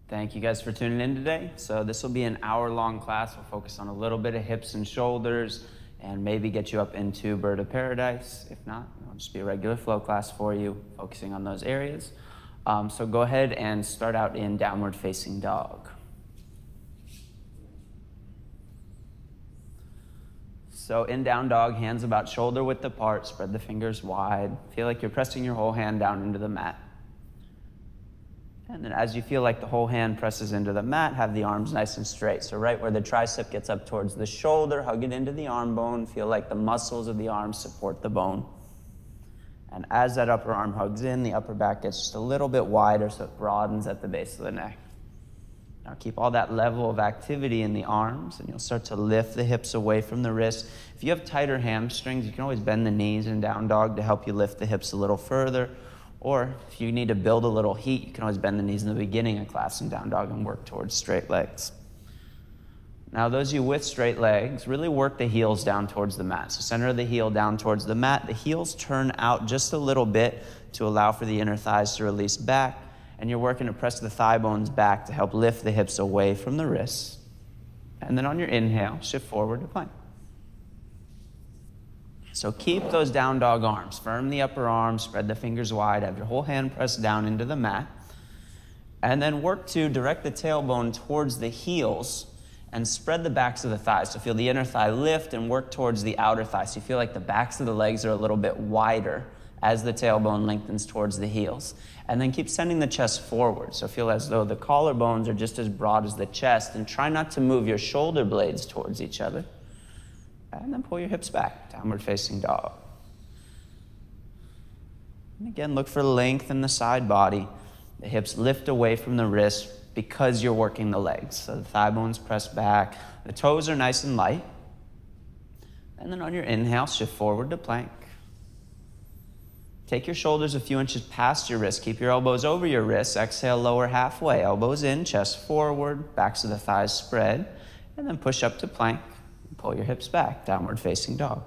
Thank you guys for tuning in today. So this will be an hour-long class. We'll focus on a little bit of hips and shoulders and maybe get you up into bird of paradise. If not, it'll just be a regular flow class for you, focusing on those areas. So go ahead and start out in downward facing dog. So in down dog, hands about shoulder width apart, spread the fingers wide. Feel like you're pressing your whole hand down into the mat. And then as you feel like the whole hand presses into the mat, have the arms nice and straight. So right where the tricep gets up towards the shoulder, hug it into the arm bone. Feel like the muscles of the arm support the bone. And as that upper arm hugs in, the upper back gets just a little bit wider so it broadens at the base of the neck. Now keep all that level of activity in the arms, and you'll start to lift the hips away from the wrists. If you have tighter hamstrings, you can always bend the knees in down dog to help you lift the hips a little further. Or if you need to build a little heat, you can always bend the knees in the beginning of class in down dog and work towards straight legs. Now those of you with straight legs, really work the heels down towards the mat. So center of the heel down towards the mat. The heels turn out just a little bit to allow for the inner thighs to release back. And you're working to press the thigh bones back to help lift the hips away from the wrists. And then on your inhale, shift forward to plank. So keep those down dog arms. Firm the upper arm, spread the fingers wide, have your whole hand pressed down into the mat. And then work to direct the tailbone towards the heels and spread the backs of the thighs. So feel the inner thigh lift and work towards the outer thigh. So you feel like the backs of the legs are a little bit wider as the tailbone lengthens towards the heels. And then keep sending the chest forward. So feel as though the collarbones are just as broad as the chest, and try not to move your shoulder blades towards each other. And then pull your hips back, downward facing dog. And again, look for length in the side body. The hips lift away from the wrist because you're working the legs. So the thigh bones press back, the toes are nice and light. And then on your inhale, shift forward to plank. Take your shoulders a few inches past your wrist. Keep your elbows over your wrists. Exhale, lower halfway. Elbows in, chest forward, backs of the thighs spread. And then push up to plank. Pull your hips back, downward facing dog.